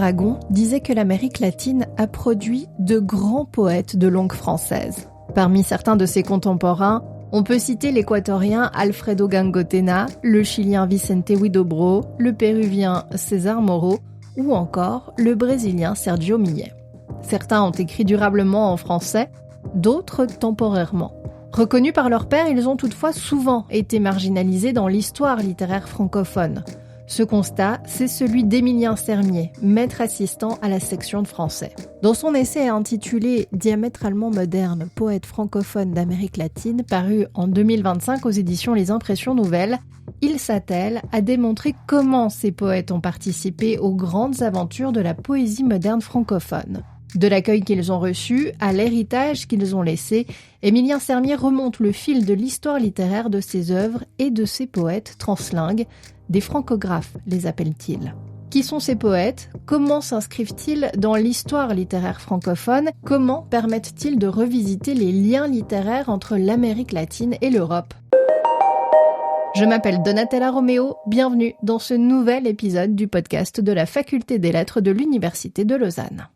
Aragon disait que l'Amérique latine a produit de grands poètes de langue française. Parmi certains de ses contemporains, on peut citer l'équatorien Alfredo Gangotena, le chilien Vicente Huidobro, le péruvien César Moro ou encore le brésilien Sergio Millet. Certains ont écrit durablement en français, d'autres temporairement. Reconnus par leur pairs, ils ont toutefois souvent été marginalisés dans l'histoire littéraire francophone. Ce constat, c'est celui d'Émilien Sermier, maître assistant à la section de français. Dans son essai intitulé « Diamétralement moderne, poète francophone d'Amérique latine » paru en 2025 aux éditions Les Impressions Nouvelles, il s'attelle à démontrer comment ces poètes ont participé aux grandes aventures de la poésie moderne francophone. De l'accueil qu'ils ont reçu à l'héritage qu'ils ont laissé, Émilien Sermier remonte le fil de l'histoire littéraire de ses œuvres et de ses poètes translingues, des francographes les appelle-t-il. Qui sont ces poètes ? Comment s'inscrivent-ils dans l'histoire littéraire francophone ? Comment permettent-ils de revisiter les liens littéraires entre l'Amérique latine et l'Europe ? Je m'appelle Donatella Roméo, bienvenue dans ce nouvel épisode du podcast de la Faculté des Lettres de l'Université de Lausanne.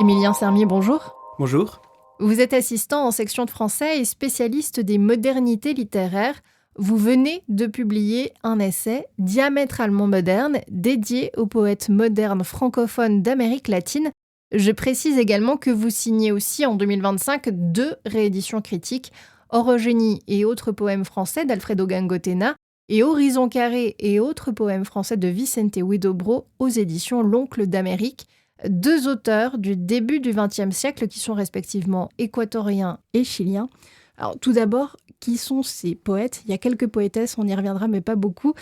Émilien Sermier, bonjour. Bonjour. Vous êtes assistant en section de français et spécialiste des modernités littéraires. Vous venez de publier un essai diamétralement moderne dédié aux poètes modernes francophones d'Amérique latine. Je précise également que vous signez aussi en 2025 deux rééditions critiques, Orogénie et autres poèmes français d'Alfredo Gangotena et Horizon carré et autres poèmes français de Vicente Huidobro aux éditions L'Oncle d'Amérique. Deux auteurs du début du XXe siècle qui sont respectivement équatoriens et chiliens. Alors tout d'abord, qui sont ces poètes ? Il y a quelques poétesses, on y reviendra, mais pas beaucoup.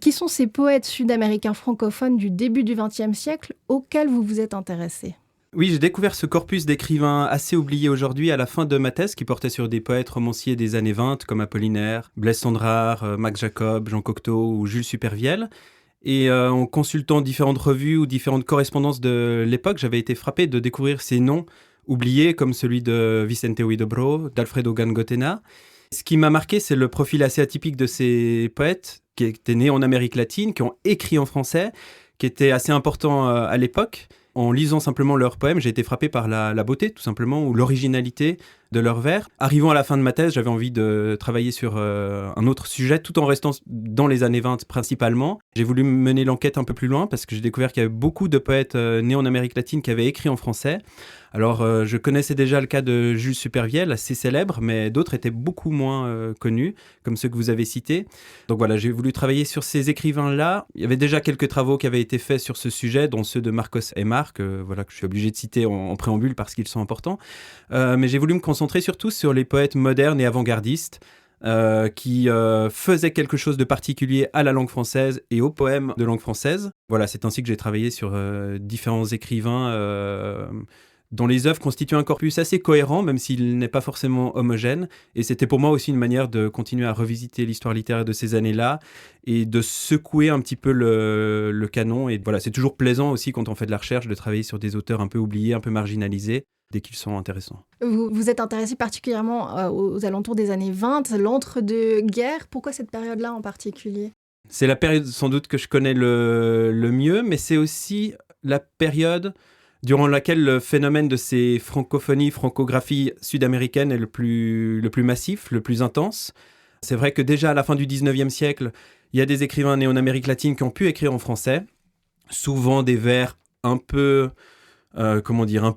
Qui sont ces poètes sud-américains francophones du début du XXe siècle auxquels vous vous êtes intéressé ? Oui, j'ai découvert ce corpus d'écrivains assez oubliés aujourd'hui à la fin de ma thèse qui portait sur des poètes romanciers des années 20 comme Apollinaire, Blaise Cendrars, Max Jacob, Jean Cocteau ou Jules Supervielle. Et en consultant différentes revues ou différentes correspondances de l'époque, j'avais été frappé de découvrir ces noms oubliés comme celui de Vicente Huidobro, d'Alfredo Gangotena. Ce qui m'a marqué, c'est le profil assez atypique de ces poètes qui étaient nés en Amérique latine, qui ont écrit en français, qui étaient assez importants à l'époque. En lisant simplement leurs poèmes, j'ai été frappé par la beauté, tout simplement, ou l'originalité de leurs vers. Arrivant à la fin de ma thèse, j'avais envie de travailler sur un autre sujet, tout en restant dans les années 20 principalement. J'ai voulu mener l'enquête un peu plus loin, parce que j'ai découvert qu'il y avait beaucoup de poètes nés en Amérique latine qui avaient écrit en français. Alors, je connaissais déjà le cas de Jules Supervielle, assez célèbre, mais d'autres étaient beaucoup moins connus, comme ceux que vous avez cités. Donc voilà, j'ai voulu travailler sur ces écrivains-là. Il y avait déjà quelques travaux qui avaient été faits sur ce sujet, dont ceux de Marcos Aymar, que je suis obligé de citer en préambule parce qu'ils sont importants. Mais j'ai voulu me concentrer surtout sur les poètes modernes et avant-gardistes, qui faisaient quelque chose de particulier à la langue française et aux poèmes de langue française. Voilà, c'est ainsi que j'ai travaillé sur différents écrivains dont les œuvres constituent un corpus assez cohérent, même s'il n'est pas forcément homogène. Et c'était pour moi aussi une manière de continuer à revisiter l'histoire littéraire de ces années-là et de secouer un petit peu le canon. Et voilà, c'est toujours plaisant aussi quand on fait de la recherche de travailler sur des auteurs un peu oubliés, un peu marginalisés, dès qu'ils sont intéressants. Vous êtes intéressé particulièrement aux alentours des années 20, l'entre-deux-guerres. Pourquoi cette période-là en particulier ? C'est la période sans doute que je connais le mieux, mais c'est aussi la période durant laquelle le phénomène de ces francophonies, francographies sud-américaines est le plus massif, le plus intense. C'est vrai que déjà à la fin du 19e siècle, il y a des écrivains nés en Amérique latine qui ont pu écrire en français, souvent des vers un peu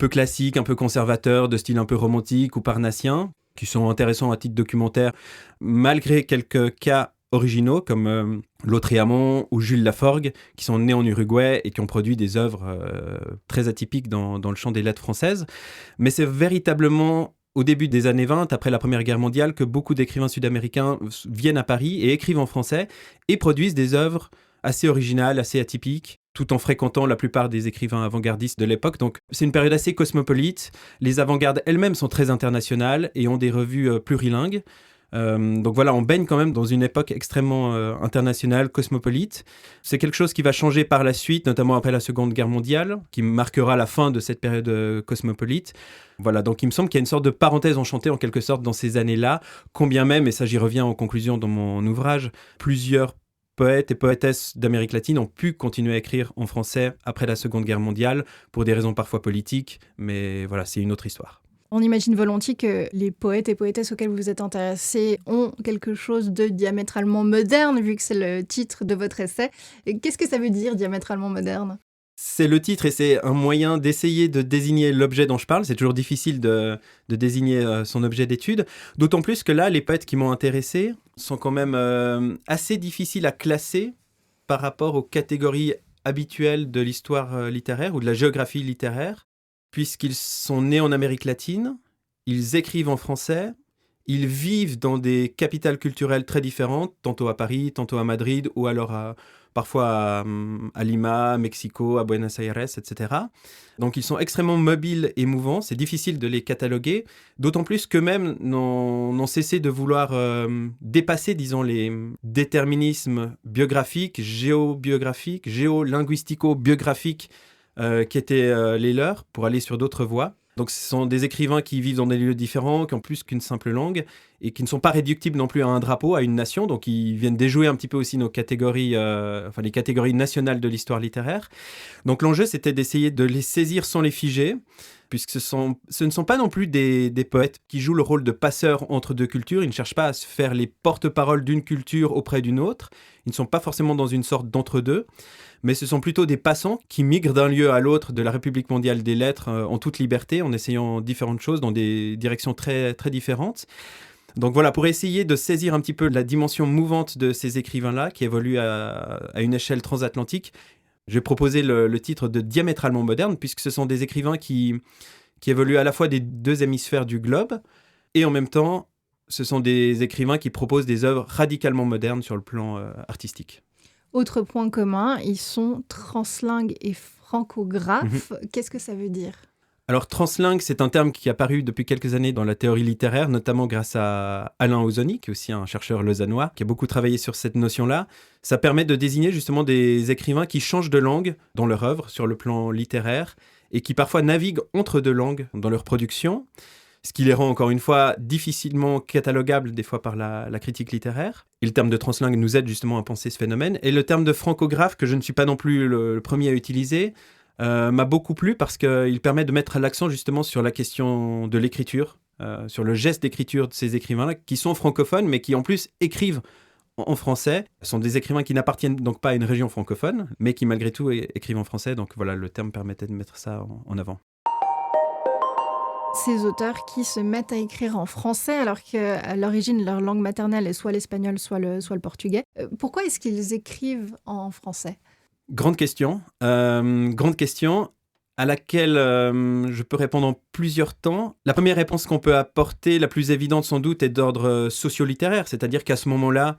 classiques, un peu conservateurs, de style un peu romantique ou parnassien, qui sont intéressants à titre documentaire, malgré quelques cas originaux comme Lautréamont ou Jules Laforgue, qui sont nés en Uruguay et qui ont produit des œuvres très atypiques dans le champ des lettres françaises. Mais c'est véritablement au début des années 20, après la Première Guerre mondiale, que beaucoup d'écrivains sud-américains viennent à Paris et écrivent en français et produisent des œuvres assez originales, assez atypiques, tout en fréquentant la plupart des écrivains avant-gardistes de l'époque. Donc c'est une période assez cosmopolite. Les avant-gardes elles-mêmes sont très internationales et ont des revues plurilingues. Donc voilà, on baigne quand même dans une époque extrêmement internationale, cosmopolite. C'est quelque chose qui va changer par la suite, notamment après la Seconde Guerre mondiale, qui marquera la fin de cette période cosmopolite. Voilà, donc il me semble qu'il y a une sorte de parenthèse enchantée en quelque sorte dans ces années-là, combien même, et ça j'y reviens en conclusion dans mon ouvrage, plusieurs poètes et poétesses d'Amérique latine ont pu continuer à écrire en français après la Seconde Guerre mondiale, pour des raisons parfois politiques, mais voilà, c'est une autre histoire. On imagine volontiers que les poètes et poétesses auxquels vous vous êtes intéressés ont quelque chose de diamétralement moderne, vu que c'est le titre de votre essai. Et qu'est-ce que ça veut dire, diamétralement moderne ? C'est le titre et c'est un moyen d'essayer de désigner l'objet dont je parle. C'est toujours difficile de désigner son objet d'étude. D'autant plus que là, les poètes qui m'ont intéressé sont quand même assez difficiles à classer par rapport aux catégories habituelles de l'histoire littéraire ou de la géographie littéraire, puisqu'ils sont nés en Amérique latine, ils écrivent en français, ils vivent dans des capitales culturelles très différentes, tantôt à Paris, tantôt à Madrid, ou alors parfois à Lima, à Mexico, à Buenos Aires, etc. Donc ils sont extrêmement mobiles et mouvants, c'est difficile de les cataloguer, d'autant plus qu'eux-mêmes n'ont cessé de vouloir dépasser, disons, les déterminismes biographiques, géobiographiques, géolinguistico-biographiques qui étaient les leurs, pour aller sur d'autres voies. Donc ce sont des écrivains qui vivent dans des lieux différents, qui ont plus qu'une simple langue, et qui ne sont pas réductibles non plus à un drapeau, à une nation, donc ils viennent déjouer un petit peu aussi nos catégories, les catégories nationales de l'histoire littéraire. Donc l'enjeu, c'était d'essayer de les saisir sans les figer, puisque ce ne sont pas non plus des poètes qui jouent le rôle de passeurs entre deux cultures. Ils ne cherchent pas à se faire les porte-parole d'une culture auprès d'une autre. Ils ne sont pas forcément dans une sorte d'entre-deux, mais ce sont plutôt des passants qui migrent d'un lieu à l'autre de la République mondiale des lettres en toute liberté, en essayant différentes choses dans des directions très, très différentes. Donc voilà, pour essayer de saisir un petit peu la dimension mouvante de ces écrivains-là, qui évoluent à une échelle transatlantique, je vais proposer le titre de diamétralement moderne, puisque ce sont des écrivains qui évoluent à la fois des deux hémisphères du globe, et en même temps, ce sont des écrivains qui proposent des œuvres radicalement modernes sur le plan artistique. Autre point commun, ils sont translingues et francographes. Qu'est-ce que ça veut dire ? Alors, translingue, c'est un terme qui est apparu depuis quelques années dans la théorie littéraire, notamment grâce à Alain Ausoni, qui est aussi un chercheur lausannois, qui a beaucoup travaillé sur cette notion-là. Ça permet de désigner justement des écrivains qui changent de langue dans leur œuvre, sur le plan littéraire, et qui parfois naviguent entre deux langues dans leur production, ce qui les rend encore une fois difficilement catalogables des fois par la critique littéraire. Et le terme de translingue nous aide justement à penser ce phénomène. Et le terme de francographe, que je ne suis pas non plus le premier à utiliser, m'a beaucoup plu parce qu'il permet de mettre l'accent justement sur la question de l'écriture, sur le geste d'écriture de ces écrivains-là, qui sont francophones, mais qui en plus écrivent en français. Ce sont des écrivains qui n'appartiennent donc pas à une région francophone, mais qui malgré tout écrivent en français. Donc voilà, le terme permettait de mettre ça en avant. Ces auteurs qui se mettent à écrire en français alors qu'à l'origine leur langue maternelle est soit l'espagnol, soit le portugais. Pourquoi est-ce qu'ils écrivent en français ? Grande question à laquelle je peux répondre en plusieurs temps. La première réponse qu'on peut apporter, la plus évidente sans doute, est d'ordre socio-littéraire, c'est-à-dire qu'à ce moment-là,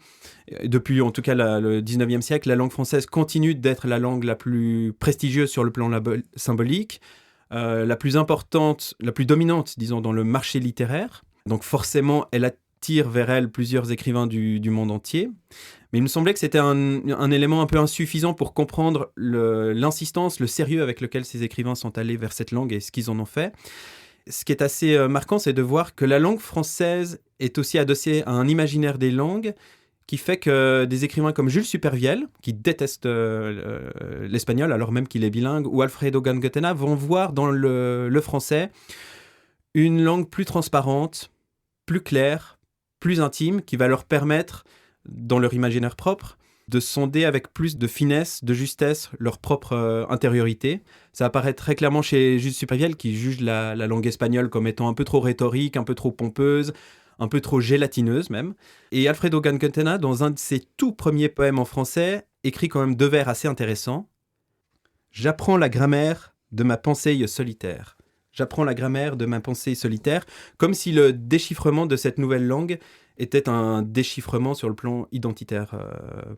depuis en tout cas le 19e siècle, la langue française continue d'être la langue la plus prestigieuse sur le plan symbolique, la plus importante, la plus dominante, disons, dans le marché littéraire. Donc forcément, elle attire vers elle plusieurs écrivains du monde entier. Mais il me semblait que c'était un élément un peu insuffisant pour comprendre l'insistance, le sérieux avec lequel ces écrivains sont allés vers cette langue et ce qu'ils en ont fait. Ce qui est assez marquant, c'est de voir que la langue française est aussi adossée à un imaginaire des langues qui fait que des écrivains comme Jules Supervielle, qui déteste l'espagnol alors même qu'il est bilingue, ou Alfredo Gangotena vont voir dans le français une langue plus transparente, plus claire, plus intime, qui va leur permettre, dans leur imaginaire propre, de sonder avec plus de finesse, de justesse, leur propre intériorité. Ça apparaît très clairement chez Jules Supervielle, qui juge la langue espagnole comme étant un peu trop rhétorique, un peu trop pompeuse, un peu trop gélatineuse même. Et Alfredo Gangotena, dans un de ses tout premiers poèmes en français, écrit quand même 2 vers assez intéressants. « J'apprends la grammaire de ma pensée solitaire. » J'apprends la grammaire de ma pensée solitaire, comme si le déchiffrement de cette nouvelle langue était un déchiffrement sur le plan identitaire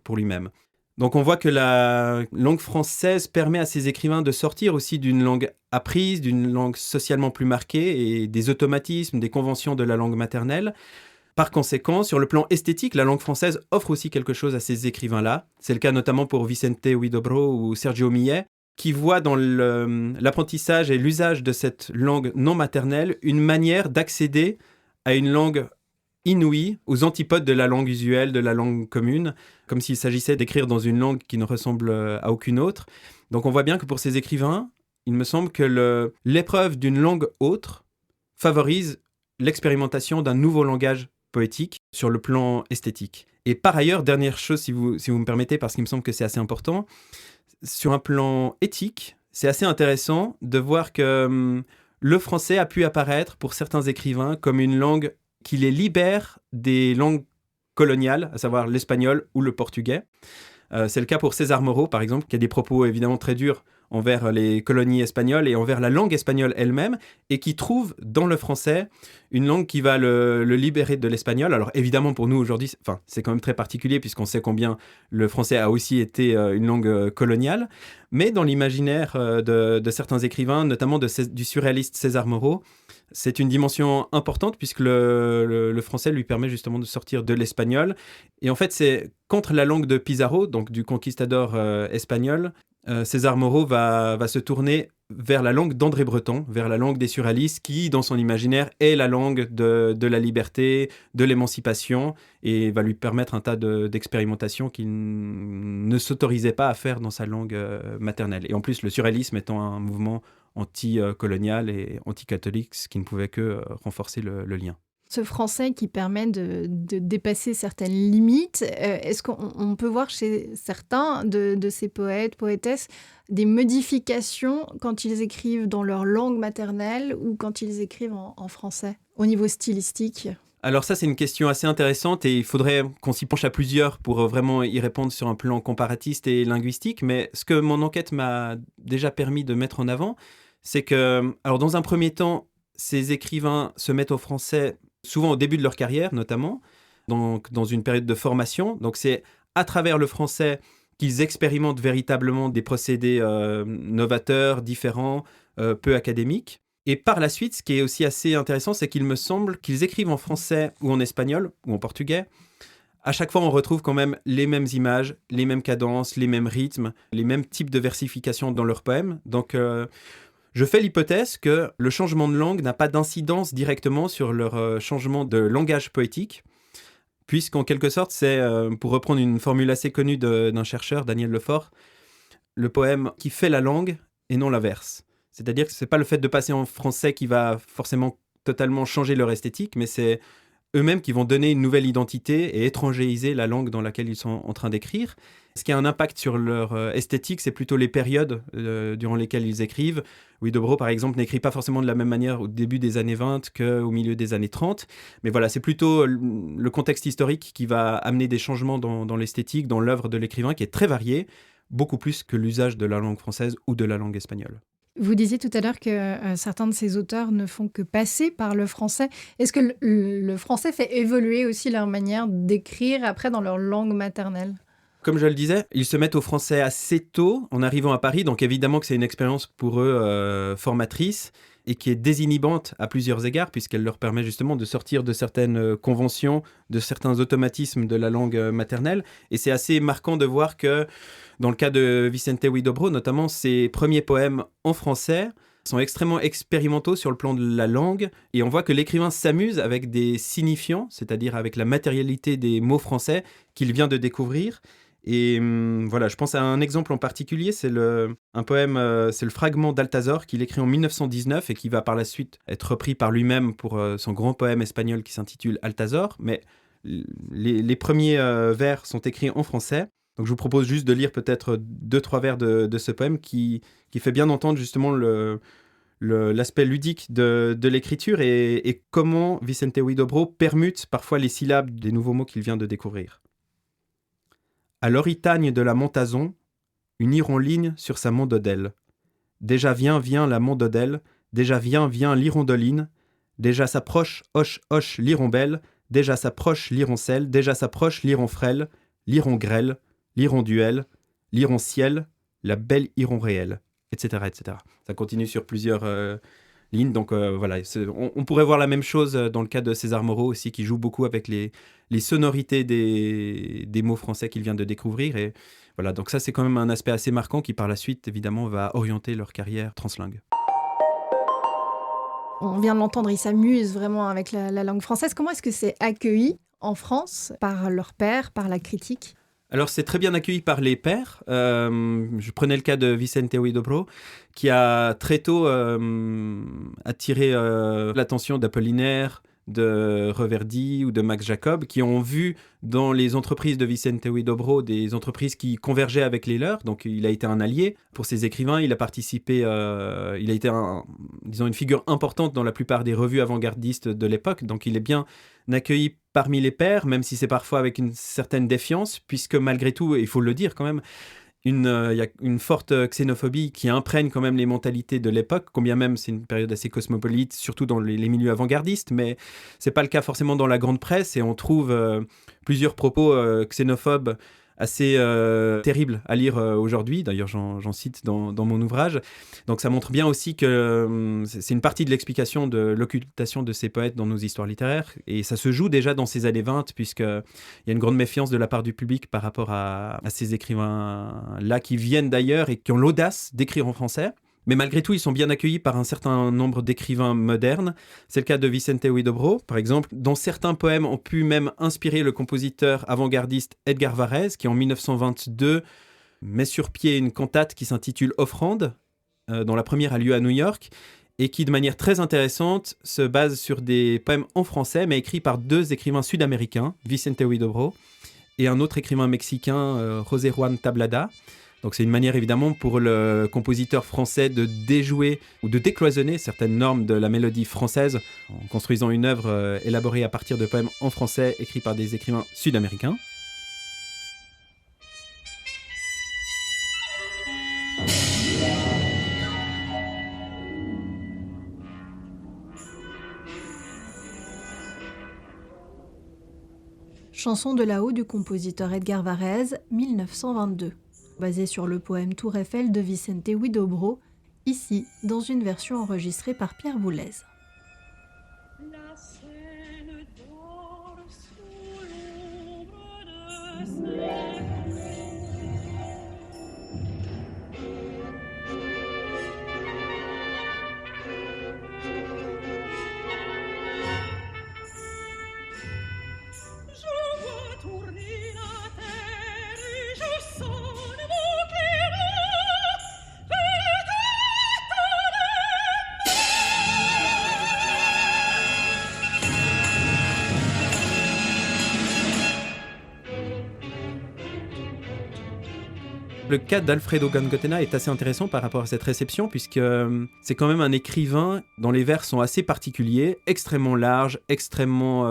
pour lui-même. Donc on voit que la langue française permet à ces écrivains de sortir aussi d'une langue apprise, d'une langue socialement plus marquée et des automatismes, des conventions de la langue maternelle. Par conséquent, sur le plan esthétique, la langue française offre aussi quelque chose à ces écrivains-là. C'est le cas notamment pour Vicente Huidobro ou Sergio Millet, qui voient dans l'apprentissage et l'usage de cette langue non maternelle une manière d'accéder à une langue inouïe, aux antipodes de la langue usuelle, de la langue commune, comme s'il s'agissait d'écrire dans une langue qui ne ressemble à aucune autre. Donc on voit bien que pour ces écrivains, il me semble que l'épreuve d'une langue autre favorise l'expérimentation d'un nouveau langage poétique sur le plan esthétique. Et par ailleurs, dernière chose, si vous me permettez, parce qu'il me semble que c'est assez important, sur un plan éthique, c'est assez intéressant de voir que le français a pu apparaître pour certains écrivains comme une langue qui les libère des langues coloniales, à savoir l'espagnol ou le portugais. C'est le cas pour César Moro, par exemple, qui a des propos évidemment très durs envers les colonies espagnoles et envers la langue espagnole elle-même, et qui trouve dans le français une langue qui va le libérer de l'espagnol. Alors évidemment pour nous aujourd'hui, c'est quand même très particulier puisqu'on sait combien le français a aussi été une langue coloniale, mais dans l'imaginaire de certains écrivains, notamment du surréaliste César Moro, c'est une dimension importante puisque le français lui permet justement de sortir de l'espagnol. Et en fait, c'est contre la langue de Pizarro, donc du conquistador espagnol, César Moro va se tourner vers la langue d'André Breton, vers la langue des surréalistes, qui, dans son imaginaire, est la langue de la liberté, de l'émancipation, et va lui permettre un tas d'expérimentations qu'il ne s'autorisait pas à faire dans sa langue maternelle. Et en plus, le surréalisme étant un mouvement anti-colonial et anti-catholique, ce qui ne pouvait que renforcer le lien. Ce français qui permet de dépasser certaines limites, est-ce qu'on peut voir chez certains de ces poètes, poétesses, des modifications quand ils écrivent dans leur langue maternelle ou quand ils écrivent en français, au niveau stylistique ? Alors ça, c'est une question assez intéressante et il faudrait qu'on s'y penche à plusieurs pour vraiment y répondre sur un plan comparatiste et linguistique. Mais ce que mon enquête m'a déjà permis de mettre en avant, c'est que, alors dans un premier temps, ces écrivains se mettent au français souvent au début de leur carrière, notamment, donc dans une période de formation. Donc c'est à travers le français qu'ils expérimentent véritablement des procédés novateurs, différents, peu académiques. Et par la suite, ce qui est aussi assez intéressant, c'est qu'il me semble qu'ils écrivent en français ou en espagnol ou en portugais. À chaque fois, on retrouve quand même les mêmes images, les mêmes cadences, les mêmes rythmes, les mêmes types de versification dans leurs poèmes. Donc je fais l'hypothèse que le changement de langue n'a pas d'incidence directement sur leur changement de langage poétique, puisqu'en quelque sorte, c'est, pour reprendre une formule assez connue d'un chercheur, Daniel Lefort, le poème qui fait la langue et non l'inverse. C'est-à-dire que ce n'est pas le fait de passer en français qui va forcément totalement changer leur esthétique, mais c'est eux-mêmes qui vont donner une nouvelle identité et étrangériser la langue dans laquelle ils sont en train d'écrire. Ce qui a un impact sur leur esthétique, c'est plutôt les périodes durant lesquelles ils écrivent. Huidobro, par exemple, n'écrit pas forcément de la même manière au début des années 20 qu'au milieu des années 30. Mais voilà, c'est plutôt le contexte historique qui va amener des changements dans l'esthétique, dans l'œuvre de l'écrivain, qui est très varié, beaucoup plus que l'usage de la langue française ou de la langue espagnole. Vous disiez tout à l'heure que certains de ces auteurs ne font que passer par le français. Est-ce que le français fait évoluer aussi leur manière d'écrire après dans leur langue maternelle ? Comme je le disais, ils se mettent au français assez tôt en arrivant à Paris, donc évidemment que c'est une expérience pour eux formatrice et qui est désinhibante à plusieurs égards puisqu'elle leur permet justement de sortir de certaines conventions, de certains automatismes de la langue maternelle. Et c'est assez marquant de voir que dans le cas de Vicente Huidobro, notamment ses premiers poèmes en français sont extrêmement expérimentaux sur le plan de la langue et on voit que l'écrivain s'amuse avec des signifiants, c'est-à-dire avec la matérialité des mots français qu'il vient de découvrir. Et voilà, je pense à un exemple en particulier, c'est un poème, c'est le fragment d'Althazor qu'il écrit en 1919 et qui va par la suite être repris par lui-même pour son grand poème espagnol qui s'intitule Althazor. Mais les premiers vers sont écrits en français. Donc je vous propose juste de lire peut-être 2-3 vers de ce poème qui fait bien entendre justement l'aspect ludique de l'écriture et comment Vicente Huidobro permute parfois les syllabes des nouveaux mots qu'il vient de découvrir. À l'oritagne de la Montazon, une hirondelle sur sa mondodelle. Déjà vient la mondodelle, déjà vient l'hirondoline, déjà s'approche, hoche, l'hirombelle, déjà s'approche l'hironcelle, déjà s'approche l'hironfrêle, l'hirongrêle, l'hironduel, l'hironciel, la belle hiron réelle, etc., etc. Ça continue sur plusieurs lignes, donc voilà, on pourrait voir la même chose dans le cas de César Moro aussi, qui joue beaucoup avec les sonorités des mots français qu'il vient de découvrir, et voilà, donc ça c'est quand même un aspect assez marquant qui par la suite évidemment va orienter leur carrière translingue. On vient de l'entendre, ils s'amusent vraiment avec la langue française. Comment est-ce que c'est accueilli en France par leurs pairs, par la critique ? Alors, c'est très bien accueilli par les pairs. Je prenais le cas de Vicente Huidobro, qui a très tôt attiré l'attention d'Apollinaire, de Reverdy ou de Max Jacob, qui ont vu dans les entreprises de Vicente Huidobro des entreprises qui convergeaient avec les leurs. Donc, il a été un allié pour ces écrivains. Il a participé, il a été disons une figure importante dans la plupart des revues avant-gardistes de l'époque. Donc, il est bien accueilli parmi les pairs, même si c'est parfois avec une certaine défiance, puisque malgré tout, il faut le dire quand même, il y a une forte xénophobie qui imprègne quand même les mentalités de l'époque, combien même c'est une période assez cosmopolite, surtout dans les milieux avant-gardistes, mais c'est pas le cas forcément dans la grande presse, et on trouve plusieurs propos xénophobes assez terribles à lire aujourd'hui. D'ailleurs, j'en cite dans mon ouvrage. Donc ça montre bien aussi que c'est une partie de l'explication de l'occultation de ces poètes dans nos histoires littéraires. Et ça se joue déjà dans ces années 20, puisqu'il y a une grande méfiance de la part du public par rapport à ces écrivains-là qui viennent d'ailleurs et qui ont l'audace d'écrire en français. Mais malgré tout, ils sont bien accueillis par un certain nombre d'écrivains modernes. C'est le cas de Vicente Huidobro, par exemple, dont certains poèmes ont pu même inspirer le compositeur avant-gardiste Edgar Varèse, qui en 1922 met sur pied une cantate qui s'intitule « Offrande », dont la première a lieu à New York, et qui, de manière très intéressante, se base sur des poèmes en français, mais écrits par deux écrivains sud-américains, Vicente Huidobro, et un autre écrivain mexicain, José Juan Tablada. Donc c'est une manière évidemment pour le compositeur français de déjouer ou de décloisonner certaines normes de la mélodie française en construisant une œuvre élaborée à partir de poèmes en français écrits par des écrivains sud-américains. Chanson de là-haut du compositeur Edgar Varèse, 1922. Basé sur le poème Tour Eiffel de Vicente Huidobro, ici dans une version enregistrée par Pierre Boulez. La Seine dort sous l'ombre de ses je vois tourner la terre et je sonne mon clairon, Le cas d'Alfredo Gangotena est assez intéressant par rapport à cette réception, puisque c'est quand même un écrivain dont les vers sont assez particuliers, extrêmement larges, extrêmement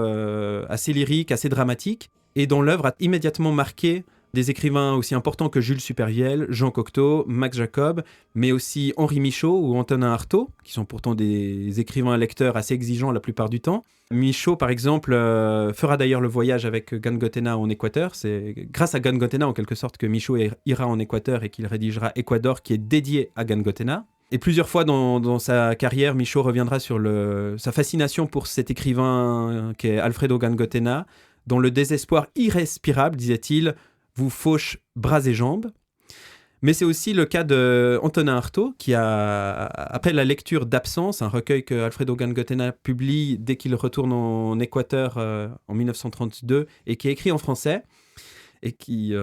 assez lyriques, assez dramatiques, et dont l'œuvre a immédiatement marqué des écrivains aussi importants que Jules Supervielle, Jean Cocteau, Max Jacob, mais aussi Henri Michaud ou Antonin Artaud, qui sont pourtant des écrivains lecteurs assez exigeants la plupart du temps. Michaud, par exemple, fera d'ailleurs le voyage avec Gangotena en Équateur. C'est grâce à Gangotena, en quelque sorte, que Michaud ira en Équateur et qu'il rédigera Équador, qui est dédié à Gangotena. Et plusieurs fois dans sa carrière, Michaud reviendra sur sa fascination pour cet écrivain qui est Alfredo Gangotena, dont le désespoir irrespirable, disait-il, vous fauche bras et jambes. Mais c'est aussi le cas d'Antonin Artaud, qui a, après la lecture d'Absence, un recueil que Alfredo Gangotena publie dès qu'il retourne en Équateur en 1932, et qui est écrit en français, et qui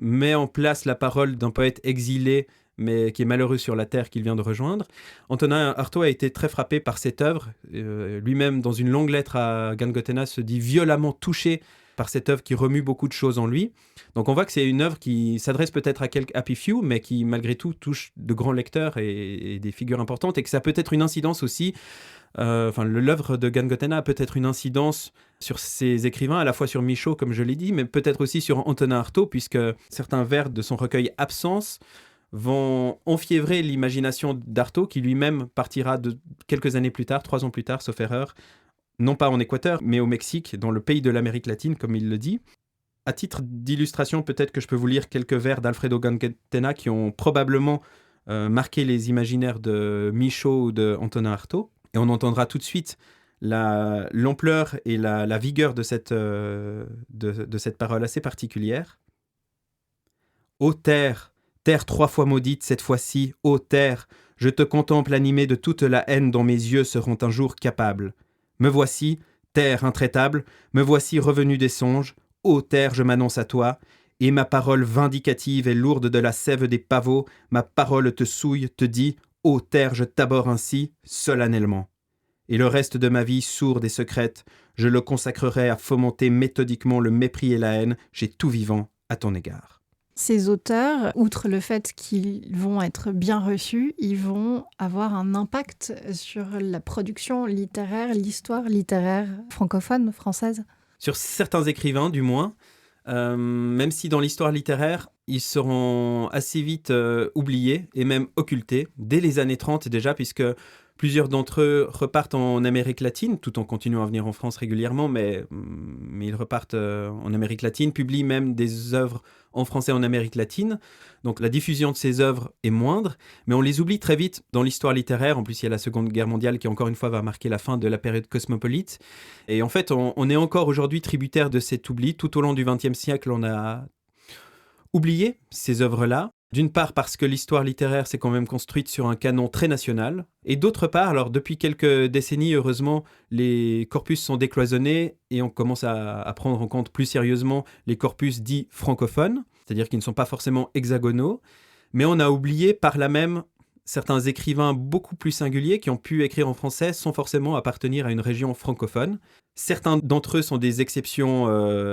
met en place la parole d'un poète exilé, mais qui est malheureux sur la terre qu'il vient de rejoindre. Antonin Artaud a été très frappé par cette œuvre. Lui-même, dans une longue lettre à Gangotena, se dit violemment touché par cette œuvre qui remue beaucoup de choses en lui. Donc on voit que c'est une œuvre qui s'adresse peut-être à quelques happy few, mais qui malgré tout touche de grands lecteurs et des figures importantes, et que ça peut être une incidence aussi. L'œuvre de Gangotena a peut-être une incidence sur ces écrivains, à la fois sur Michaud, comme je l'ai dit, mais peut-être aussi sur Antonin Artaud, puisque certains vers de son recueil Absence vont enfiévrer l'imagination d'Artaud, qui lui-même partira quelques années plus tard, 3 ans plus tard, sauf erreur, non pas en Équateur, mais au Mexique, dans le pays de l'Amérique latine, comme il le dit. À titre d'illustration, peut-être que je peux vous lire quelques vers d'Alfredo Gangotena qui ont probablement marqué les imaginaires de Michaud ou de Antonin Artaud. Et on entendra tout de suite l'ampleur et la vigueur de cette parole assez particulière. Ô terre Terre 3 fois maudite cette fois-ci, ô terre, je te contemple animé de toute la haine dont mes yeux seront un jour capables. Me voici, terre intraitable, me voici revenu des songes, ô terre, je m'annonce à toi, et ma parole vindicative est lourde de la sève des pavots, ma parole te souille, te dit, ô terre, je t'abhorre ainsi, solennellement. Et le reste de ma vie sourde et secrète, je le consacrerai à fomenter méthodiquement le mépris et la haine chez tout vivant à ton égard. Ces auteurs, outre le fait qu'ils vont être bien reçus, ils vont avoir un impact sur la production littéraire, l'histoire littéraire francophone, française. Sur certains écrivains, du moins, même si dans l'histoire littéraire, ils seront assez vite oubliés et même occultés, dès les années 30 déjà, puisque plusieurs d'entre eux repartent en Amérique latine, tout en continuant à venir en France régulièrement, mais ils repartent en Amérique latine, publient même des œuvres en français en Amérique latine. Donc la diffusion de ces œuvres est moindre, mais on les oublie très vite dans l'histoire littéraire. En plus, il y a la Seconde Guerre mondiale qui, encore une fois, va marquer la fin de la période cosmopolite. Et en fait, on est encore aujourd'hui tributaire de cet oubli. Tout au long du XXe siècle, on a oublié ces œuvres-là. D'une part parce que l'histoire littéraire s'est quand même construite sur un canon très national, et d'autre part, alors depuis quelques décennies, heureusement, les corpus sont décloisonnés et on commence à prendre en compte plus sérieusement les corpus dits francophones, c'est-à-dire qui ne sont pas forcément hexagonaux, mais on a oublié par là même certains écrivains beaucoup plus singuliers qui ont pu écrire en français sans forcément appartenir à une région francophone. Certains d'entre eux sont des exceptions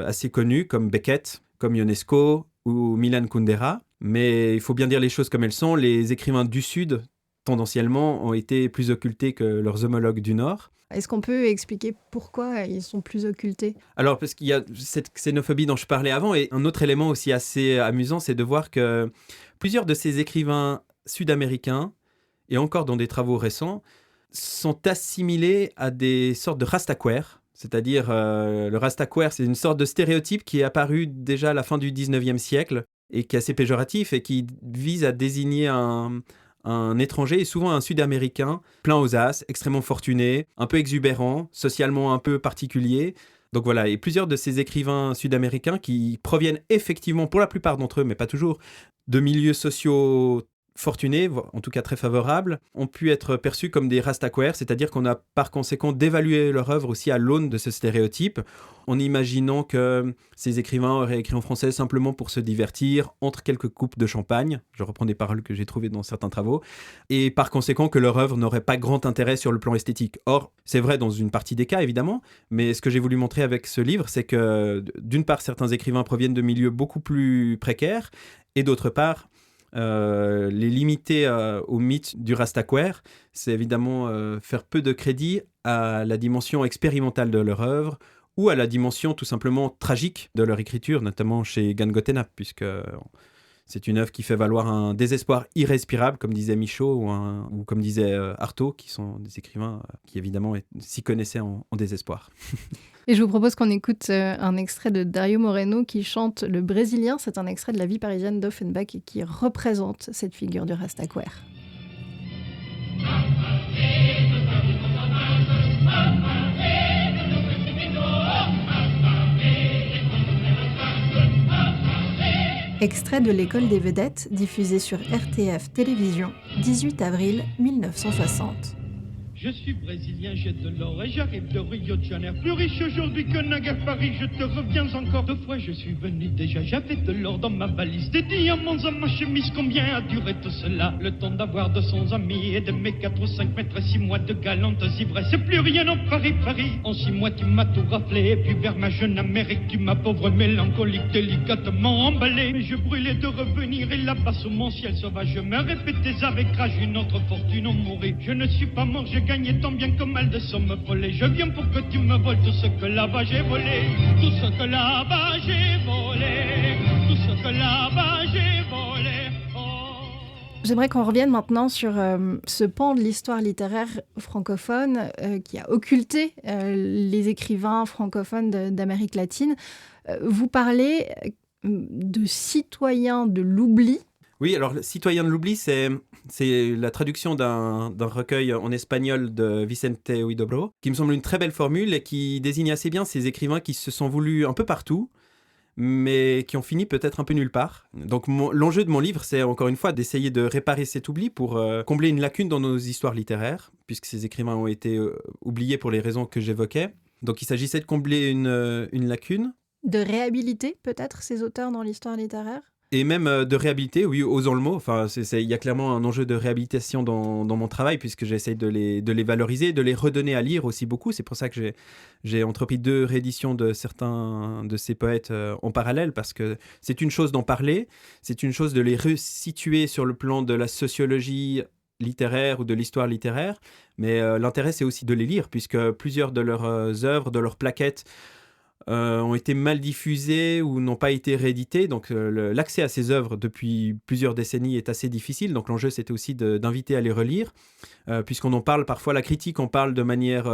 assez connues, comme Beckett, comme Ionesco ou Milan Kundera. Mais il faut bien dire les choses comme elles sont. Les écrivains du Sud, tendanciellement, ont été plus occultés que leurs homologues du Nord. Est-ce qu'on peut expliquer pourquoi ils sont plus occultés ? Alors, parce qu'il y a cette xénophobie dont je parlais avant, et un autre élément aussi assez amusant, c'est de voir que plusieurs de ces écrivains sud-américains, et encore dans des travaux récents, sont assimilés à des sortes de rastaquaires. C'est-à-dire, le rastaquaire, c'est une sorte de stéréotype qui est apparu déjà à la fin du 19e siècle, et qui est assez péjoratif et qui vise à désigner un étranger, et souvent un Sud-Américain, plein aux as, extrêmement fortuné, un peu exubérant, socialement un peu particulier. Donc voilà, et plusieurs de ces écrivains sud-américains qui proviennent effectivement, pour la plupart d'entre eux, mais pas toujours, de milieux sociaux fortunés, en tout cas très favorables, ont pu être perçus comme des rastaquaires, c'est-à-dire qu'on a par conséquent d'évaluer leur œuvre aussi à l'aune de ce stéréotype, en imaginant que ces écrivains auraient écrit en français simplement pour se divertir, entre quelques coupes de champagne, je reprends des paroles que j'ai trouvées dans certains travaux, et par conséquent que leur œuvre n'aurait pas grand intérêt sur le plan esthétique. Or, c'est vrai dans une partie des cas, évidemment, mais ce que j'ai voulu montrer avec ce livre, c'est que d'une part, certains écrivains proviennent de milieux beaucoup plus précaires, et d'autre part, les limiter au mythe du rastaquaire, c'est évidemment faire peu de crédit à la dimension expérimentale de leur œuvre ou à la dimension tout simplement tragique de leur écriture, notamment chez Gan Gotenna, puisque c'est une œuvre qui fait valoir un désespoir irrespirable, comme disait Michaud ou comme disait Artaud, qui sont des écrivains qui évidemment s'y connaissaient en désespoir. Et je vous propose qu'on écoute un extrait de Dario Moreno qui chante Le Brésilien. C'est un extrait de La vie parisienne d'Offenbach et qui représente cette figure du rastaquaire. Extrait de L'École des vedettes, diffusé sur RTF Télévision, 18 avril 1960. Je suis brésilien, j'ai de l'or et j'arrive de Rio de Janeiro. Plus riche aujourd'hui que naguère Paris, je te reviens encore 2 fois. Je suis venu déjà, j'avais de l'or dans ma valise, des diamants à ma chemise. Combien a duré tout cela? Le temps d'avoir 200 amis et de mes 4 ou 5 mètres et 6 mois de galantes ivresses. C'est plus rien en Paris. En 6 mois tu m'as tout raflé, et puis vers ma jeune Amérique tu m'as pauvre mélancolique délicatement emballé. Mais je brûlais de revenir et là-bas sous mon ciel sauvage je me répétais avec rage une autre fortune en mourir. Je ne suis pas mort, j'ai gagné tant bien que mal de sommes volées. Je viens pour que tu me voles tout ce que là-bas j'ai volé, tout ce que là-bas j'ai volé, tout ce que là-bas j'ai volé. Oh. J'aimerais qu'on revienne maintenant sur ce pan de l'histoire littéraire francophone qui a occulté les écrivains francophones d'Amérique latine. Vous parlez de citoyens de l'oubli. Oui, alors le Citoyen de l'oubli, c'est la traduction d'un recueil en espagnol de Vicente Huidobro, qui me semble une très belle formule et qui désigne assez bien ces écrivains qui se sont voulus un peu partout, mais qui ont fini peut-être un peu nulle part. Donc l'enjeu de mon livre, c'est encore une fois d'essayer de réparer cet oubli pour combler une lacune dans nos histoires littéraires, puisque ces écrivains ont été oubliés pour les raisons que j'évoquais. Donc il s'agissait de combler une lacune. De réhabiliter peut-être ces auteurs dans l'histoire littéraire ? Et même de réhabiliter, oui, osons le mot. Enfin, il y a clairement un enjeu de réhabilitation dans mon travail, puisque j'essaye de les valoriser, de les redonner à lire aussi beaucoup. C'est pour ça que j'ai entrepris 2 rééditions de certains de ces poètes en parallèle, parce que c'est une chose d'en parler, c'est une chose de les resituer sur le plan de la sociologie littéraire ou de l'histoire littéraire, mais l'intérêt, c'est aussi de les lire, puisque plusieurs de leurs œuvres, de leurs plaquettes, ont été mal diffusées ou n'ont pas été rééditées. Donc l'accès à ces œuvres depuis plusieurs décennies est assez difficile. Donc l'enjeu, c'était aussi d'inviter à les relire, puisqu'on en parle parfois, la critique en parle de manière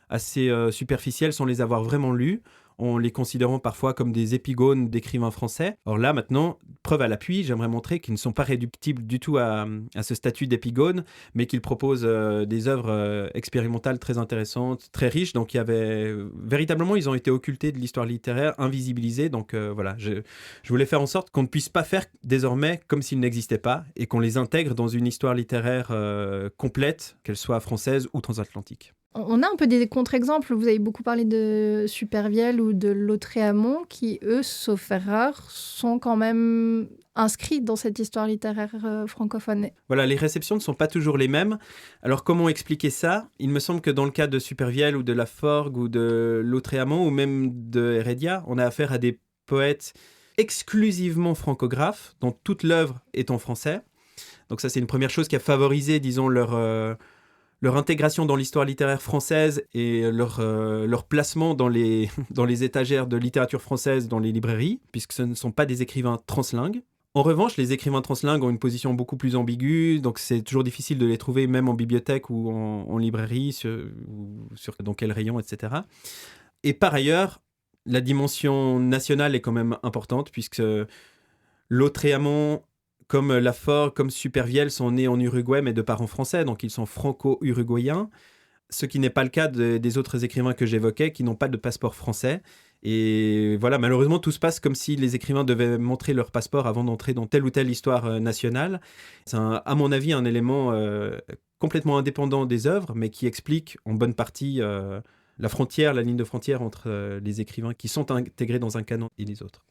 assez superficielle sans les avoir vraiment lus, en les considérant parfois comme des épigones d'écrivains français. Or là, maintenant, preuve à l'appui, j'aimerais montrer qu'ils ne sont pas réductibles du tout à ce statut d'épigone, mais qu'ils proposent des œuvres expérimentales très intéressantes, très riches. Donc il y avait véritablement, ils ont été occultés de l'histoire littéraire, invisibilisés. Donc voilà, je voulais faire en sorte qu'on ne puisse pas faire désormais comme s'ils n'existaient pas, et qu'on les intègre dans une histoire littéraire complète, qu'elle soit française ou transatlantique. On a un peu des contre-exemples. Vous avez beaucoup parlé de Supervielle ou de Lautréamont qui, eux, sauf erreur, sont quand même inscrits dans cette histoire littéraire francophone. Voilà, les réceptions ne sont pas toujours les mêmes. Alors, comment expliquer ça ? Il me semble que dans le cas de Supervielle ou de Laforgue ou de Lautréamont ou même de Heredia, on a affaire à des poètes exclusivement francographes, dont toute l'œuvre est en français. Donc ça, c'est une première chose qui a favorisé, disons, leur intégration dans l'histoire littéraire française et leur placement dans les étagères de littérature française dans les librairies, puisque ce ne sont pas des écrivains translingues. En revanche, les écrivains translingues ont une position beaucoup plus ambiguë, donc c'est toujours difficile de les trouver même en bibliothèque ou en librairie, dans quel rayon, etc. Et par ailleurs, la dimension nationale est quand même importante, puisque Lautréamont, comme Laforgue, comme Supervielle, sont nés en Uruguay, mais de parents français, donc ils sont franco-uruguayens, ce qui n'est pas le cas des autres écrivains que j'évoquais, qui n'ont pas de passeport français. Et voilà, malheureusement, tout se passe comme si les écrivains devaient montrer leur passeport avant d'entrer dans telle ou telle histoire nationale. C'est, à mon avis, un élément complètement indépendant des œuvres, mais qui explique en bonne partie la ligne de frontière entre les écrivains qui sont intégrés dans un canon et les autres.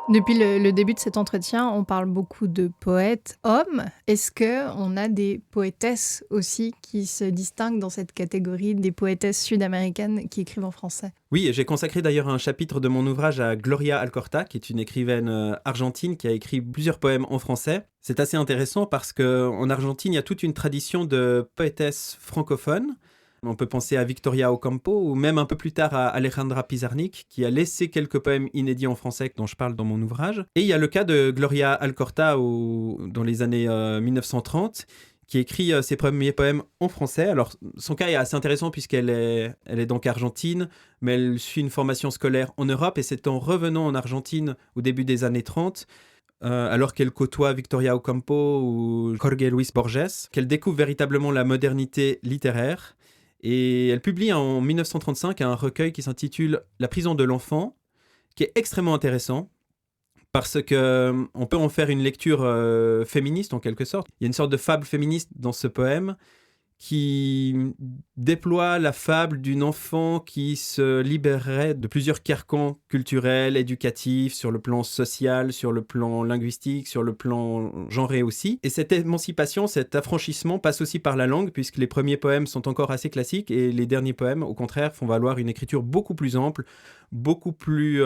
Depuis le début de cet entretien, on parle beaucoup de poètes hommes. Est-ce qu'on a des poétesses aussi qui se distinguent dans cette catégorie des poétesses sud-américaines qui écrivent en français ? Oui, et j'ai consacré d'ailleurs un chapitre de mon ouvrage à Gloria Alcorta, qui est une écrivaine argentine qui a écrit plusieurs poèmes en français. C'est assez intéressant parce qu'en Argentine, il y a toute une tradition de poétesses francophones. On peut penser à Victoria Ocampo ou même un peu plus tard à Alejandra Pizarnik, qui a laissé quelques poèmes inédits en français dont je parle dans mon ouvrage. Et il y a le cas de Gloria Alcorta dans les années 1930, qui écrit ses premiers poèmes en français. Alors, son cas est assez intéressant puisqu'elle est donc argentine, mais elle suit une formation scolaire en Europe, et c'est en revenant en Argentine au début des années 30, alors qu'elle côtoie Victoria Ocampo ou Jorge Luis Borges, qu'elle découvre véritablement la modernité littéraire. Et elle publie en 1935 un recueil qui s'intitule « La prison de l'enfant », qui est extrêmement intéressant parce qu'on peut en faire une lecture féministe en quelque sorte. Il y a une sorte de fable féministe dans ce poème qui déploie la fable d'une enfant qui se libérerait de plusieurs carcans culturels, éducatifs, sur le plan social, sur le plan linguistique, sur le plan genré aussi. Et cette émancipation, cet affranchissement passe aussi par la langue, puisque les premiers poèmes sont encore assez classiques et les derniers poèmes, au contraire, font valoir une écriture beaucoup plus ample, beaucoup plus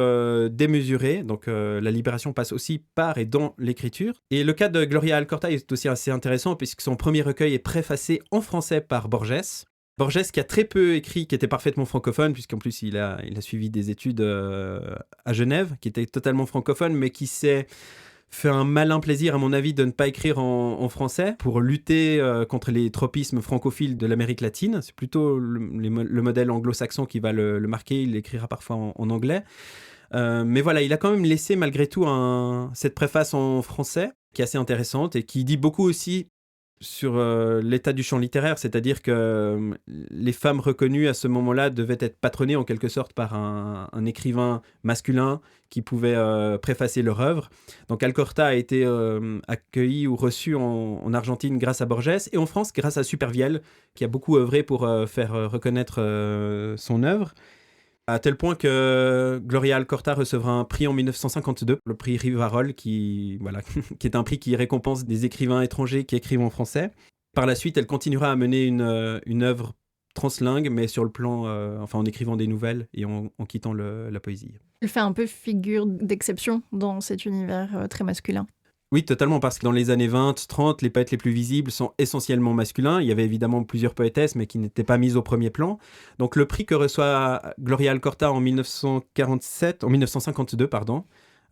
démesurée. Donc la libération passe aussi par et dans l'écriture. Et le cas de Gloria Alcorta est aussi assez intéressant, puisque son premier recueil est préfacé en français par Borges. Borges qui a très peu écrit, qui était parfaitement francophone, puisqu'en plus il a suivi des études à Genève, qui était totalement francophone, mais qui s'est fait un malin plaisir, à mon avis, de ne pas écrire en français pour lutter contre les tropismes francophiles de l'Amérique latine. C'est plutôt le modèle anglo-saxon qui va le marquer. Il écrira parfois en anglais. Mais voilà, il a quand même laissé malgré tout cette préface en français qui est assez intéressante et qui dit beaucoup aussi sur l'état du champ littéraire, c'est-à-dire que les femmes reconnues à ce moment-là devaient être patronnées en quelque sorte par un écrivain masculin qui pouvait préfacer leur œuvre. Donc Alcorta a été accueilli ou reçu en Argentine grâce à Borges et en France grâce à Supervielle, qui a beaucoup œuvré pour faire reconnaître son œuvre. À tel point que Gloria Alcorta recevra un prix en 1952, le prix Rivarol, qui est un prix qui récompense des écrivains étrangers qui écrivent en français. Par la suite, elle continuera à mener une œuvre translingue, mais sur le plan, en écrivant des nouvelles et en quittant la poésie. Elle fait un peu figure d'exception dans cet univers très masculin. Oui, totalement, parce que dans les années 20, 30, les poètes les plus visibles sont essentiellement masculins. Il y avait évidemment plusieurs poétesses, mais qui n'étaient pas mises au premier plan. Donc le prix que reçoit Gloria Alcorta en 1952,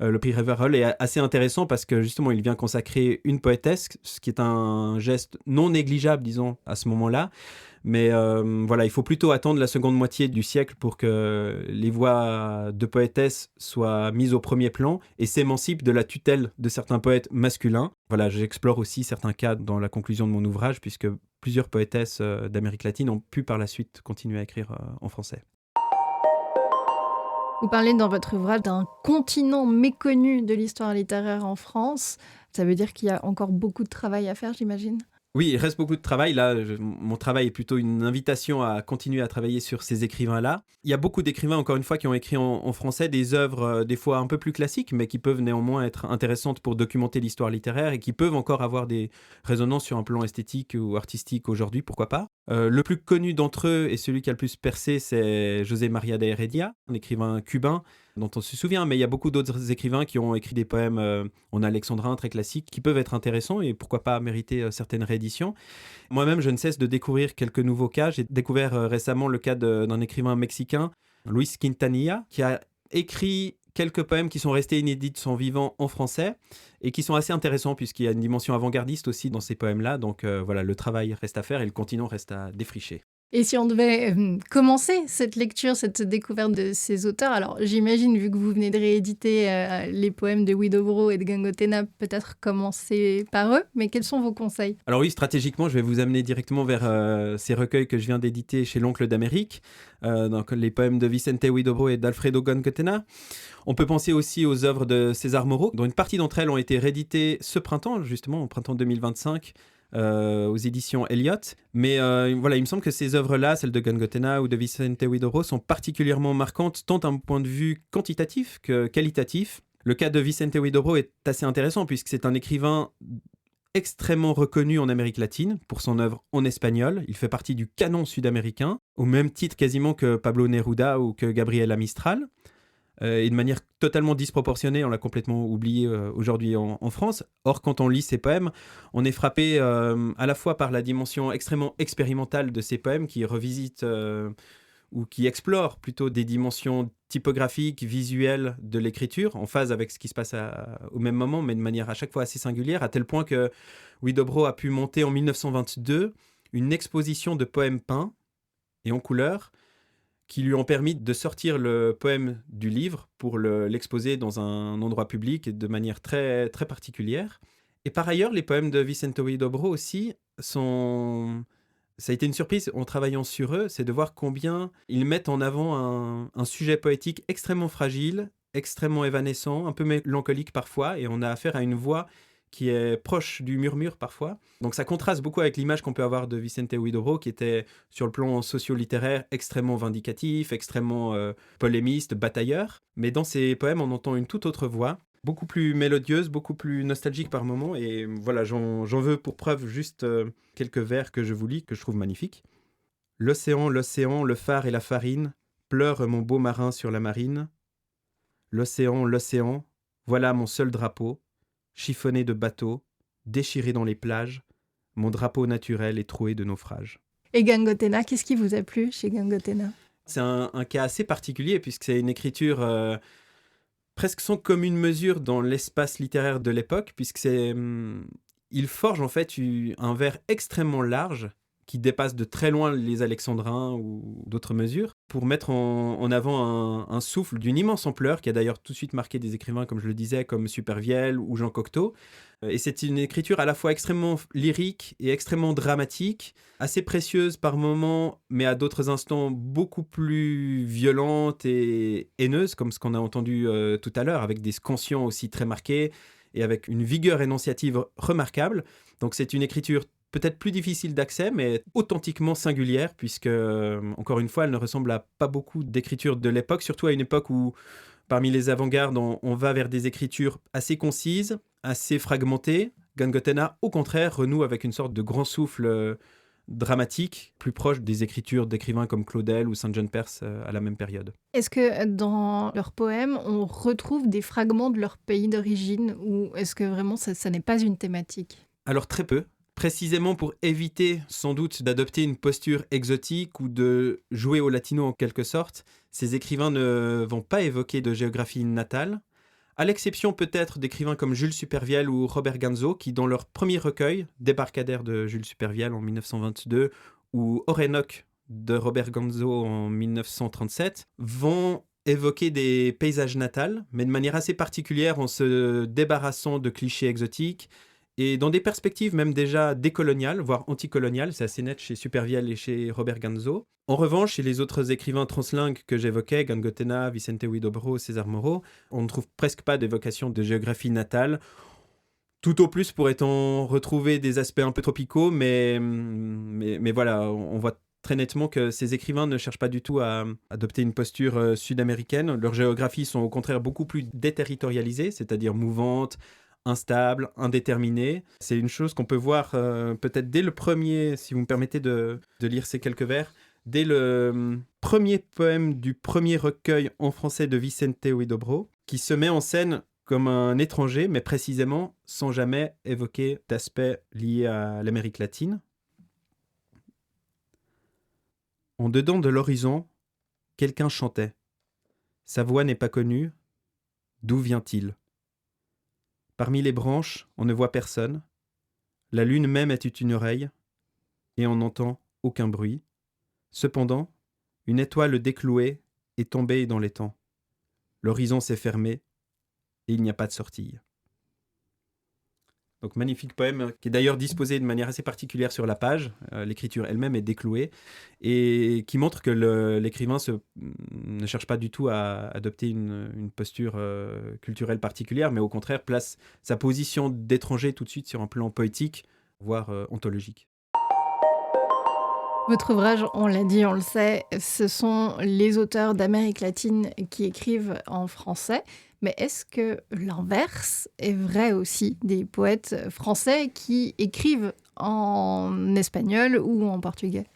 le prix Rivarol, est assez intéressant parce que justement, il vient consacrer une poétesse, ce qui est un geste non négligeable, disons, à ce moment-là. Mais il faut plutôt attendre la seconde moitié du siècle pour que les voix de poétesses soient mises au premier plan et s'émancipent de la tutelle de certains poètes masculins. Voilà, j'explore aussi certains cas dans la conclusion de mon ouvrage, puisque plusieurs poétesses d'Amérique latine ont pu par la suite continuer à écrire en français. Vous parlez dans votre ouvrage d'un continent méconnu de l'histoire littéraire en France. Ça veut dire qu'il y a encore beaucoup de travail à faire, j'imagine ? Oui, il reste beaucoup de travail. Là, mon travail est plutôt une invitation à continuer à travailler sur ces écrivains-là. Il y a beaucoup d'écrivains, encore une fois, qui ont écrit en français des œuvres des fois un peu plus classiques, mais qui peuvent néanmoins être intéressantes pour documenter l'histoire littéraire et qui peuvent encore avoir des résonances sur un plan esthétique ou artistique aujourd'hui, pourquoi pas. Le plus connu d'entre eux et celui qui a le plus percé, c'est José María de Heredia, un écrivain cubain dont on se souvient, mais il y a beaucoup d'autres écrivains qui ont écrit des poèmes en alexandrin très classiques qui peuvent être intéressants et pourquoi pas mériter certaines rééditions. Moi-même, je ne cesse de découvrir quelques nouveaux cas. J'ai découvert récemment le cas d'un écrivain mexicain, Luis Quintanilla, qui a écrit quelques poèmes qui sont restés inédits de son vivant en français et qui sont assez intéressants puisqu'il y a une dimension avant-gardiste aussi dans ces poèmes-là. Donc le travail reste à faire et le continent reste à défricher. Et si on devait commencer cette lecture, cette découverte de ces auteurs, alors j'imagine, vu que vous venez de rééditer les poèmes de Huidobro et de Gangotena, peut-être commencer par eux, mais quels sont vos conseils ? Alors oui, stratégiquement, je vais vous amener directement vers ces recueils que je viens d'éditer chez l'Oncle d'Amérique, donc les poèmes de Vicente Huidobro et d'Alfredo Gangotena. On peut penser aussi aux œuvres de César Moreau, dont une partie d'entre elles ont été rééditées ce printemps, justement, au printemps 2025, aux éditions Elliott. Mais il me semble que ces œuvres-là, celles de Gangotena ou de Vicente Huidobro, sont particulièrement marquantes, tant d'un point de vue quantitatif que qualitatif. Le cas de Vicente Huidobro est assez intéressant, puisque c'est un écrivain extrêmement reconnu en Amérique latine pour son œuvre en espagnol. Il fait partie du canon sud-américain, au même titre quasiment que Pablo Neruda ou que Gabriela Mistral. Et de manière totalement disproportionnée, on l'a complètement oublié aujourd'hui en France. Or, quand on lit ces poèmes, on est frappé à la fois par la dimension extrêmement expérimentale de ces poèmes qui revisitent ou qui explorent plutôt des dimensions typographiques, visuelles de l'écriture, en phase avec ce qui se passe au même moment, mais de manière à chaque fois assez singulière, à tel point que Huidobro a pu monter en 1922 une exposition de poèmes peints et en couleur, qui lui ont permis de sortir le poème du livre pour l'exposer dans un endroit public et de manière très, très particulière. Et par ailleurs, les poèmes de Vicente Huidobro aussi sont... Ça a été une surprise en travaillant sur eux, c'est de voir combien ils mettent en avant un sujet poétique extrêmement fragile, extrêmement évanescent, un peu mélancolique parfois, et on a affaire à une voix qui est proche du murmure parfois. Donc ça contraste beaucoup avec l'image qu'on peut avoir de Vicente Huidobro, qui était sur le plan socio-littéraire extrêmement vindicatif, extrêmement polémiste, batailleur. Mais dans ses poèmes, on entend une toute autre voix, beaucoup plus mélodieuse, beaucoup plus nostalgique par moments. Et voilà, j'en veux pour preuve juste quelques vers que je vous lis, que je trouve magnifiques. L'océan, l'océan, le phare et la farine, pleure mon beau marin sur la marine. L'océan, l'océan, voilà mon seul drapeau, chiffonné de bateaux, déchiré dans les plages, mon drapeau naturel est troué de naufrages. Et Gangotena, qu'est-ce qui vous a plu chez Gangotena ? C'est un cas assez particulier puisque c'est une écriture presque sans commune mesure dans l'espace littéraire de l'époque, puisque il forge en fait un vers extrêmement large qui dépasse de très loin les alexandrins ou d'autres mesures, pour mettre en avant un souffle d'une immense ampleur, qui a d'ailleurs tout de suite marqué des écrivains, comme je le disais, comme Supervielle ou Jean Cocteau. Et c'est une écriture à la fois extrêmement lyrique et extrêmement dramatique, assez précieuse par moments, mais à d'autres instants beaucoup plus violente et haineuse, comme ce qu'on a entendu tout à l'heure, avec des scansions aussi très marqués, et avec une vigueur énonciative remarquable. Donc c'est une écriture peut-être plus difficile d'accès, mais authentiquement singulière, puisque, encore une fois, elle ne ressemble à pas beaucoup d'écritures de l'époque, surtout à une époque où, parmi les avant-gardes, on va vers des écritures assez concises, assez fragmentées. Gangotena, au contraire, renoue avec une sorte de grand souffle dramatique, plus proche des écritures d'écrivains comme Claudel ou Saint-John Perse à la même période. Est-ce que dans leurs poèmes, on retrouve des fragments de leur pays d'origine, ou est-ce que vraiment ça n'est pas une thématique ? Alors très peu. Précisément pour éviter sans doute d'adopter une posture exotique ou de jouer au latino en quelque sorte, ces écrivains ne vont pas évoquer de géographie natale, à l'exception peut-être d'écrivains comme Jules Supervielle ou Robert Ganzo, qui dans leur premier recueil, Débarcadère de Jules Supervielle en 1922 ou Orénoque de Robert Ganzo en 1937, vont évoquer des paysages natals, mais de manière assez particulière en se débarrassant de clichés exotiques, et dans des perspectives même déjà décoloniales, voire anticoloniales, c'est assez net chez Supervielle et chez Robert Ganzo. En revanche, chez les autres écrivains translingues que j'évoquais, Gangotena, Vicente Huidobro, César Moro, on ne trouve presque pas d'évocation de géographie natale. Tout au plus pourrait-on retrouver des aspects un peu tropicaux, mais voilà, on voit très nettement que ces écrivains ne cherchent pas du tout à adopter une posture sud-américaine. Leurs géographies sont au contraire beaucoup plus déterritorialisées, c'est-à-dire mouvantes, instable, indéterminé. C'est une chose qu'on peut voir peut-être dès le premier, si vous me permettez de lire ces quelques vers, dès le premier poème du premier recueil en français de Vicente Huidobro, qui se met en scène comme un étranger, mais précisément sans jamais évoquer d'aspects liés à l'Amérique latine. En dedans de l'horizon, quelqu'un chantait. Sa voix n'est pas connue. D'où vient-il ? Parmi les branches, on ne voit personne. La lune même est une oreille, et on n'entend aucun bruit. Cependant, une étoile déclouée est tombée dans les temps. L'horizon s'est fermé, et il n'y a pas de sortie. Donc magnifique poème qui est d'ailleurs disposé de manière assez particulière sur la page. L'écriture elle-même est déclouée et qui montre que l'écrivain ne cherche pas du tout à adopter une posture culturelle particulière, mais au contraire place sa position d'étranger tout de suite sur un plan poétique, voire ontologique. Votre ouvrage, on l'a dit, on le sait, ce sont les auteurs d'Amérique latine qui écrivent en français. Mais est-ce que l'inverse est vrai aussi des poètes français qui écrivent en espagnol ou en portugais ?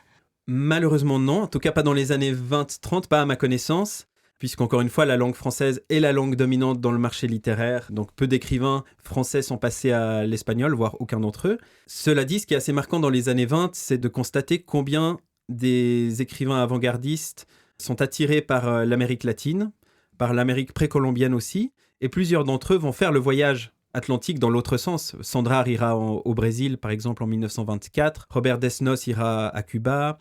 Malheureusement non, en tout cas pas dans les années 20-30, pas à ma connaissance, puisqu'encore une fois la langue française est la langue dominante dans le marché littéraire, donc peu d'écrivains français sont passés à l'espagnol, voire aucun d'entre eux. Cela dit, ce qui est assez marquant dans les années 20, c'est de constater combien des écrivains avant-gardistes sont attirés par l'Amérique latine, par l'Amérique précolombienne aussi, et plusieurs d'entre eux vont faire le voyage atlantique dans l'autre sens. Sandrard ira au Brésil, par exemple, en 1924, Robert Desnos ira à Cuba,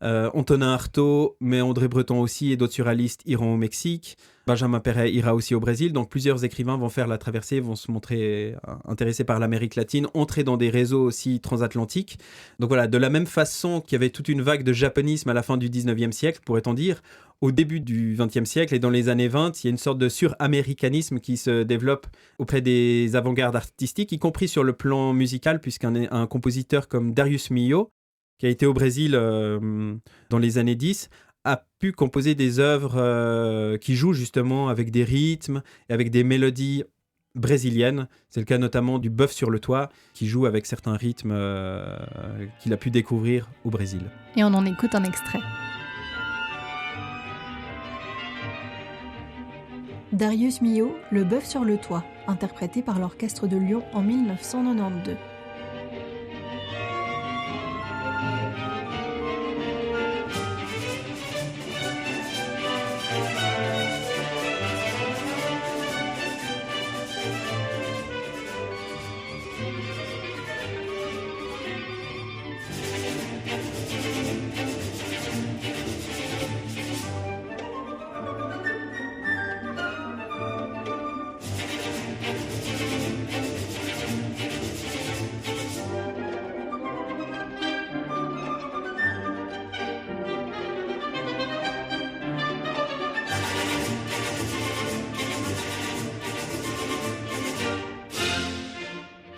Antonin Artaud, mais André Breton aussi et d'autres surréalistes iront au Mexique, Benjamin Perret ira aussi au Brésil, donc plusieurs écrivains vont faire la traversée, vont se montrer intéressés par l'Amérique latine, entrer dans des réseaux aussi transatlantiques. Donc voilà, de la même façon qu'il y avait toute une vague de japonisme à la fin du 19e siècle, pourrait-on dire, au début du 20e siècle et dans les années 20, il y a une sorte de suraméricanisme qui se développe auprès des avant-gardes artistiques, y compris sur le plan musical, puisqu'un compositeur comme Darius Milhaud, qui a été au Brésil dans les années 10, a pu composer des œuvres qui jouent justement avec des rythmes et avec des mélodies brésiliennes. C'est le cas notamment du Bœuf sur le toit, qui joue avec certains rythmes qu'il a pu découvrir au Brésil. Et on en écoute un extrait. Darius Milhaud, Le Bœuf sur le toit, interprété par l'Orchestre de Lyon en 1992.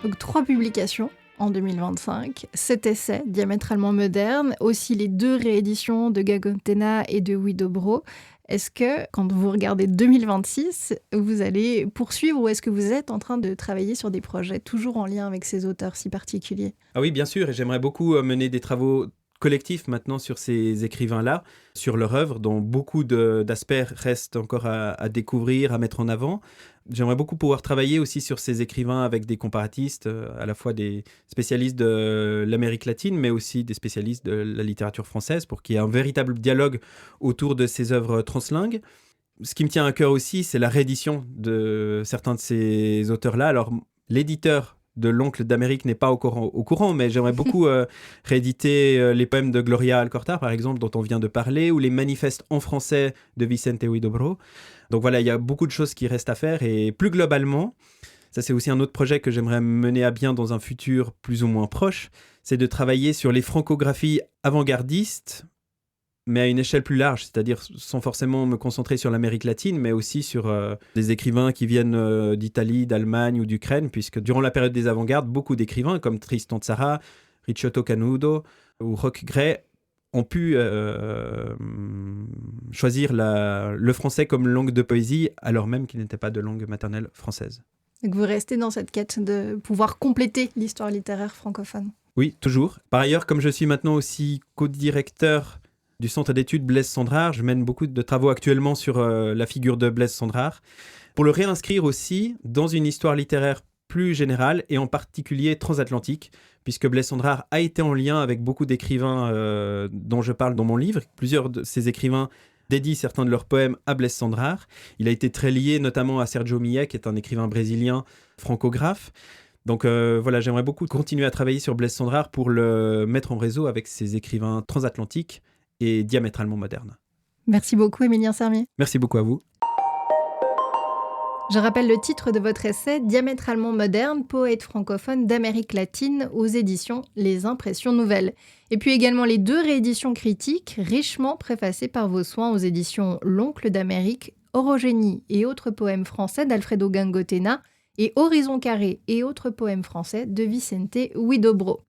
Donc 3 publications en 2025, 7 essais diamétralement modernes, aussi les 2 rééditions de Gangotena et de Huidobro. Est-ce que, quand vous regardez 2026, vous allez poursuivre ou est-ce que vous êtes en train de travailler sur des projets toujours en lien avec ces auteurs si particuliers ? Ah oui, bien sûr, et j'aimerais beaucoup mener des travaux collectifs maintenant sur ces écrivains-là, sur leur œuvre, dont beaucoup d'aspects restent encore à découvrir, à mettre en avant. J'aimerais beaucoup pouvoir travailler aussi sur ces écrivains avec des comparatistes, à la fois des spécialistes de l'Amérique latine, mais aussi des spécialistes de la littérature française, pour qu'il y ait un véritable dialogue autour de ces œuvres translingues. Ce qui me tient à cœur aussi, c'est la réédition de certains de ces auteurs-là. Alors, l'éditeur de l'Oncle d'Amérique n'est pas au courant, mais j'aimerais beaucoup rééditer les poèmes de Gloria Alcorta, par exemple, dont on vient de parler, ou les manifestes en français de Vicente Huidobro. Donc voilà, il y a beaucoup de choses qui restent à faire, et plus globalement, ça c'est aussi un autre projet que j'aimerais mener à bien dans un futur plus ou moins proche, c'est de travailler sur les francographies avant-gardistes, mais à une échelle plus large, c'est-à-dire sans forcément me concentrer sur l'Amérique latine, mais aussi sur des écrivains qui viennent d'Italie, d'Allemagne ou d'Ukraine, puisque durant la période des avant-gardes, beaucoup d'écrivains comme Tristan Tzara, Ricciotto Canudo ou Roch Gray ont pu choisir le français comme langue de poésie, alors même qu'il n'était pas de langue maternelle française. Donc vous restez dans cette quête de pouvoir compléter l'histoire littéraire francophone. Oui, toujours. Par ailleurs, comme je suis maintenant aussi co-directeur du Centre d'études Blaise Cendrars, je mène beaucoup de travaux actuellement sur la figure de Blaise Cendrars, pour le réinscrire aussi dans une histoire littéraire plus générale et en particulier transatlantique, puisque Blaise Cendrars a été en lien avec beaucoup d'écrivains dont je parle dans mon livre. Plusieurs de ces écrivains dédient certains de leurs poèmes à Blaise Cendrars. Il a été très lié notamment à Sergio Millet, qui est un écrivain brésilien francographe. Donc voilà, j'aimerais beaucoup continuer à travailler sur Blaise Cendrars pour le mettre en réseau avec ces écrivains transatlantiques et diamétralement moderne. Merci beaucoup, Émilien Sermier. Merci beaucoup à vous. Je rappelle le titre de votre essai, Diamétralement moderne, poète francophone d'Amérique latine, aux éditions Les Impressions Nouvelles. Et puis également les 2 rééditions critiques, richement préfacées par vos soins aux éditions L'Oncle d'Amérique, Orogénie et autres poèmes français d'Alfredo Gangotena et Horizon carré et autres poèmes français de Vicente Huidobro.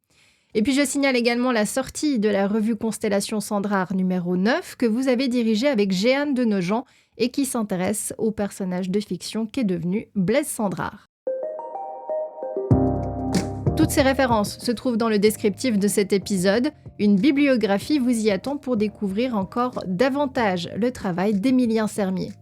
Et puis je signale également la sortie de la revue Constellation Cendrars numéro 9 que vous avez dirigée avec Jeanne de Nogent et qui s'intéresse au personnage de fiction qu'est devenu Blaise Cendrars. Toutes ces références se trouvent dans le descriptif de cet épisode. Une bibliographie vous y attend pour découvrir encore davantage le travail d'Émilien Sermier.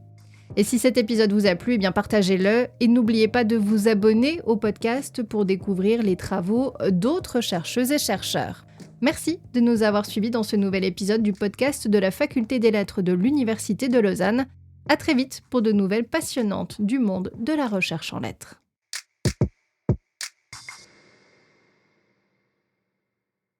Et si cet épisode vous a plu, eh bien partagez-le et n'oubliez pas de vous abonner au podcast pour découvrir les travaux d'autres chercheuses et chercheurs. Merci de nous avoir suivis dans ce nouvel épisode du podcast de la Faculté des Lettres de l'Université de Lausanne. À très vite pour de nouvelles passionnantes du monde de la recherche en lettres.